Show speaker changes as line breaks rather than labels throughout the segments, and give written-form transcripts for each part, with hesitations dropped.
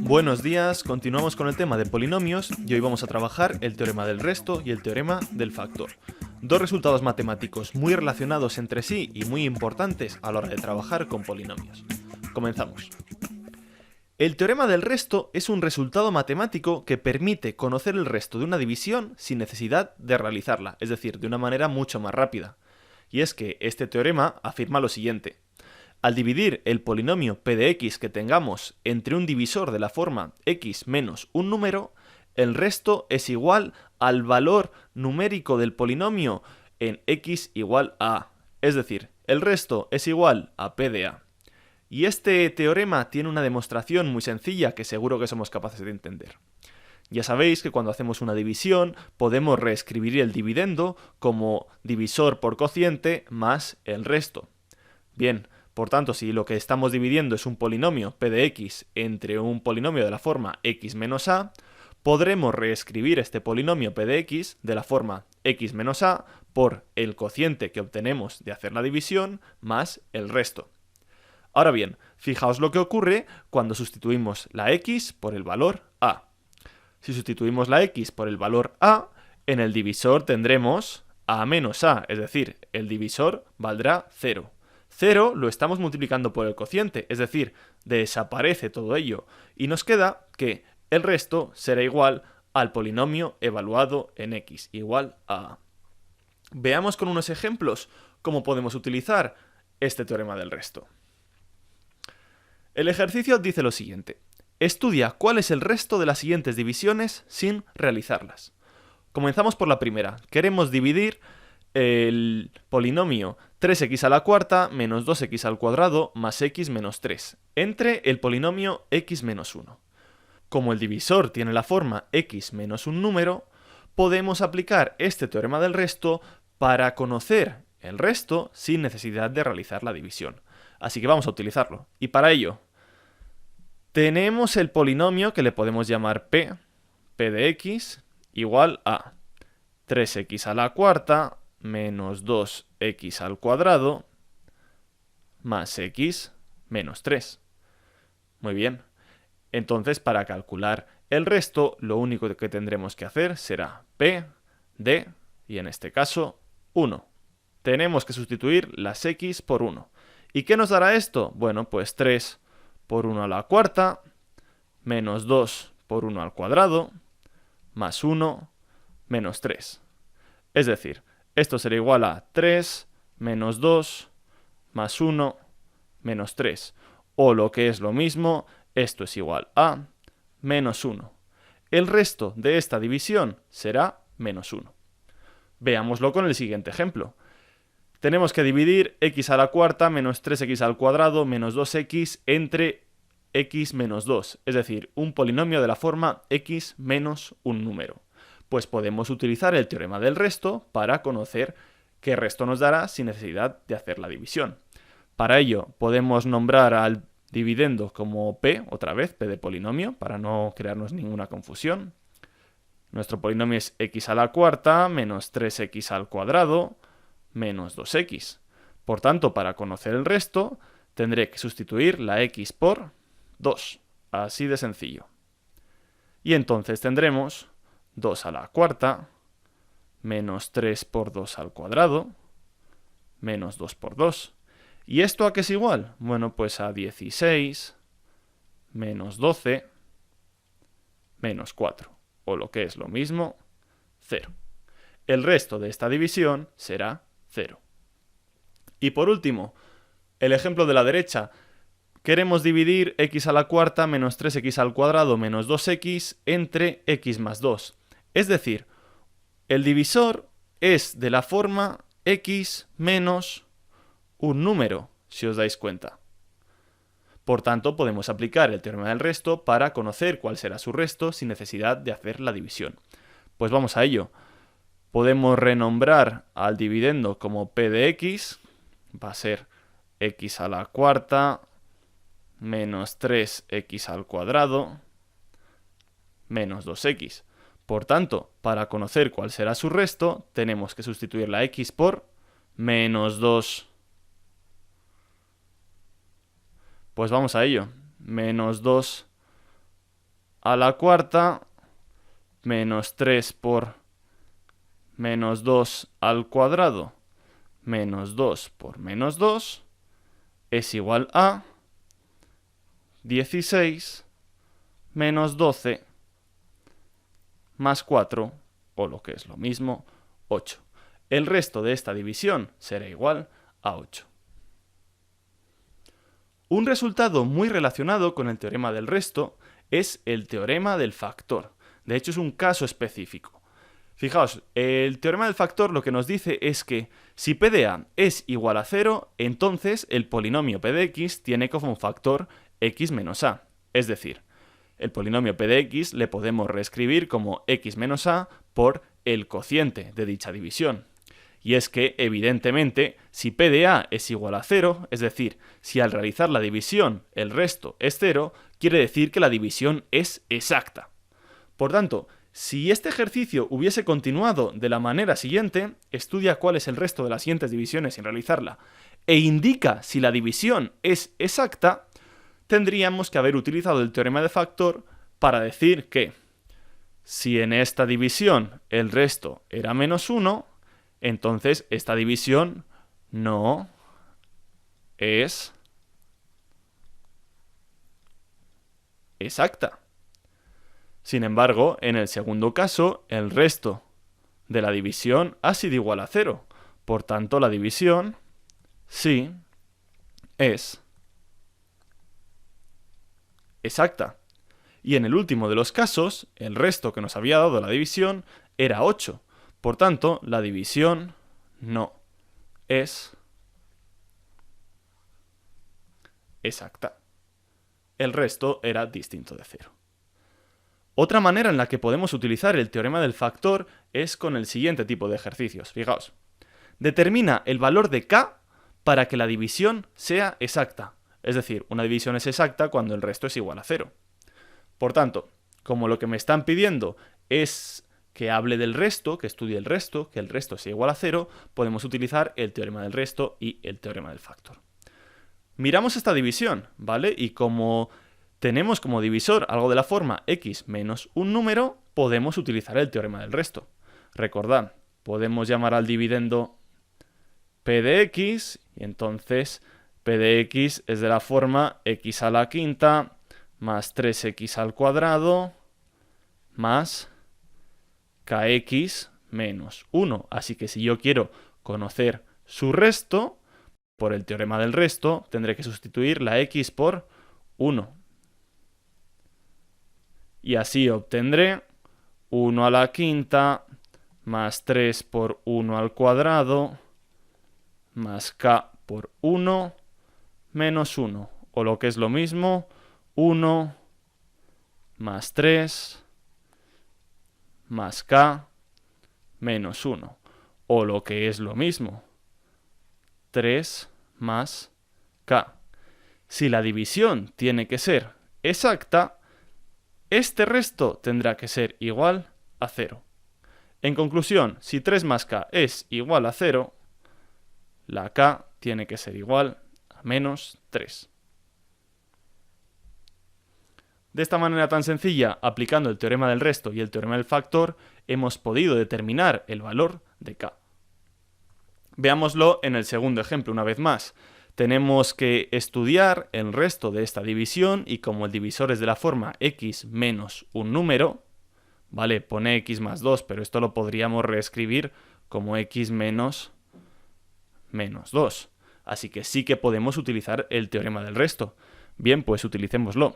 Buenos días, continuamos con el tema de polinomios y hoy vamos a trabajar el teorema del resto y el teorema del factor. Dos resultados matemáticos muy relacionados entre sí y muy importantes a la hora de trabajar con polinomios. Comenzamos. El teorema del resto es un resultado matemático que permite conocer el resto de una división sin necesidad de realizarla, es decir, de una manera mucho más rápida. Y es que este teorema afirma lo siguiente. Al dividir el polinomio p de x que tengamos entre un divisor de la forma x menos un número, el resto es igual al valor numérico del polinomio en x igual a a. Es decir, el resto es igual a p de a. Y este teorema tiene una demostración muy sencilla que seguro que somos capaces de entender. Ya sabéis que cuando hacemos una división podemos reescribir el dividendo como divisor por cociente más el resto. Bien, por tanto, si lo que estamos dividiendo es un polinomio p de x entre un polinomio de la forma x menos a, podremos reescribir este polinomio p de x de la forma x menos a por el cociente que obtenemos de hacer la división más el resto. Ahora bien, fijaos lo que ocurre cuando sustituimos la x por el valor a. Si sustituimos la x por el valor a, en el divisor tendremos a menos a, es decir, el divisor valdrá 0. 0 lo estamos multiplicando por el cociente, es decir, desaparece todo ello, y nos queda que el resto será igual al polinomio evaluado en x, igual a a. Veamos con unos ejemplos cómo podemos utilizar este teorema del resto. El ejercicio dice lo siguiente. Estudia cuál es el resto de las siguientes divisiones sin realizarlas. Comenzamos por la primera. Queremos dividir el polinomio 3x a la cuarta menos 2x al cuadrado más x menos 3 entre el polinomio x menos 1. Como el divisor tiene la forma x menos un número, podemos aplicar este teorema del resto para conocer el resto sin necesidad de realizar la división. Así que vamos a utilizarlo. Y para ello, tenemos el polinomio que le podemos llamar p de x igual a 3x a la cuarta menos 2x al cuadrado más x menos 3. Muy bien. Entonces, para calcular el resto, lo único que tendremos que hacer será p de, y en este caso, 1. Tenemos que sustituir las x por 1. ¿Y qué nos dará esto? Bueno, pues 3 por 1 a la cuarta, menos 2 por 1 al cuadrado, más 1, menos 3. Es decir, esto será igual a 3 menos 2 más 1 menos 3. O lo que es lo mismo, esto es igual a menos 1. El resto de esta división será menos 1. Veámoslo con el siguiente ejemplo. Tenemos que dividir x a la cuarta menos 3x al cuadrado menos 2x entre x menos 2, es decir, un polinomio de la forma x menos un número. Pues podemos utilizar el teorema del resto para conocer qué resto nos dará sin necesidad de hacer la división. Para ello podemos nombrar al dividendo como p, otra vez, p de polinomio, para no crearnos ninguna confusión. Nuestro polinomio es x a la cuarta menos 3x al cuadrado menos 2x. Por tanto, para conocer el resto, tendré que sustituir la x por 2. Así de sencillo. Y entonces tendremos 2 a la cuarta, menos 3 por 2 al cuadrado, menos 2 por 2. ¿Y esto a qué es igual? Bueno, pues a 16, menos 12, menos 4. O lo que es lo mismo, 0. El resto de esta división será 0. Y por último, el ejemplo de la derecha. Queremos dividir x a la cuarta menos 3x al cuadrado menos 2x entre x más 2. Es decir, el divisor es de la forma x menos un número, si os dais cuenta. Por tanto, podemos aplicar el teorema del resto para conocer cuál será su resto sin necesidad de hacer la división. Pues vamos a ello. Podemos renombrar al dividendo como p de x, va a ser x a la cuarta menos 3x al cuadrado menos 2x. Por tanto, para conocer cuál será su resto, tenemos que sustituir la x por menos 2. Pues vamos a ello. Menos 2 a la cuarta menos 3 por menos 2 al cuadrado menos 2 por menos 2 es igual a 16 menos 12 más 4, o lo que es lo mismo, 8. El resto de esta división será igual a 8. Un resultado muy relacionado con el teorema del resto es el teorema del factor. De hecho, es un caso específico. Fijaos, el teorema del factor lo que nos dice es que si p de a es igual a 0, entonces el polinomio p de x tiene como factor x menos a. Es decir, el polinomio p de x le podemos reescribir como x menos a por el cociente de dicha división. Y es que, evidentemente, si p de a es igual a 0, es decir, si al realizar la división el resto es 0, quiere decir que la división es exacta. Por tanto, si este ejercicio hubiese continuado de la manera siguiente, estudia cuál es el resto de las siguientes divisiones sin realizarla, e indica si la división es exacta, tendríamos que haber utilizado el teorema de factor para decir que si en esta división el resto era menos 1, entonces esta división no es exacta. Sin embargo, en el segundo caso, el resto de la división ha sido igual a 0. Por tanto, la división sí es exacta. Y en el último de los casos, el resto que nos había dado la división era 8. Por tanto, la división no es exacta. El resto era distinto de 0. Otra manera en la que podemos utilizar el teorema del factor es con el siguiente tipo de ejercicios. Fijaos, determina el valor de k para que la división sea exacta. Es decir, una división es exacta cuando el resto es igual a 0. Por tanto, como lo que me están pidiendo es que hable del resto, que estudie el resto, que el resto sea igual a 0, podemos utilizar el teorema del resto y el teorema del factor. Miramos esta división, ¿vale? Y como tenemos como divisor algo de la forma x menos un número, podemos utilizar el teorema del resto. Recordad, podemos llamar al dividendo p de x, y entonces p de x es de la forma x a la quinta más 3x al cuadrado más kx menos 1. Así que si yo quiero conocer su resto, por el teorema del resto, tendré que sustituir la x por 1. Y así obtendré 1 a la quinta más 3 por 1 al cuadrado más k por 1 menos 1. O lo que es lo mismo, 1 más 3 más k menos 1. O lo que es lo mismo, 3 más k. Si la división tiene que ser exacta, este resto tendrá que ser igual a 0. En conclusión, si 3 más k es igual a 0, la k tiene que ser igual a menos 3. De esta manera tan sencilla, aplicando el teorema del resto y el teorema del factor, hemos podido determinar el valor de k. Veámoslo en el segundo ejemplo una vez más. Tenemos que estudiar el resto de esta división y como el divisor es de la forma x menos un número, ¿vale? Pone x más 2, pero esto lo podríamos reescribir como x menos 2. Así que sí que podemos utilizar el teorema del resto. Bien, pues utilicémoslo.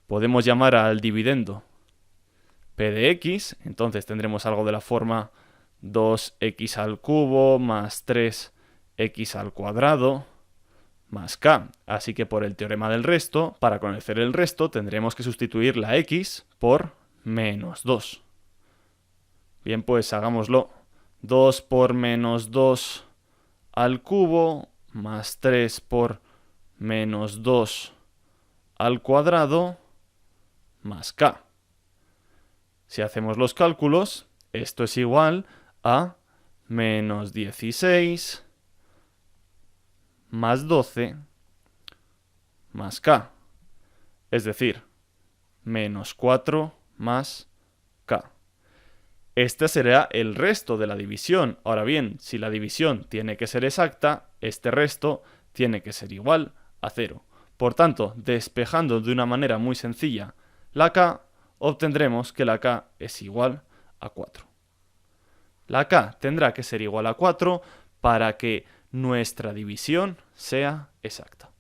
Podemos llamar al dividendo p de x, entonces tendremos algo de la forma 2x al cubo más 3x al cuadrado más k. Así que por el teorema del resto, para conocer el resto, tendremos que sustituir la x por menos 2. Bien, pues hagámoslo. 2 por menos 2 al cubo más 3 por menos 2 al cuadrado más k. Si hacemos los cálculos, esto es igual a menos 16 más 12 más k. Es decir, menos 4 más k. Este será el resto de la división. Ahora bien, si la división tiene que ser exacta, este resto tiene que ser igual a 0. Por tanto, despejando de una manera muy sencilla la k, obtendremos que la k es igual a 4. La k tendrá que ser igual a 4 para que nuestra división sea exacta.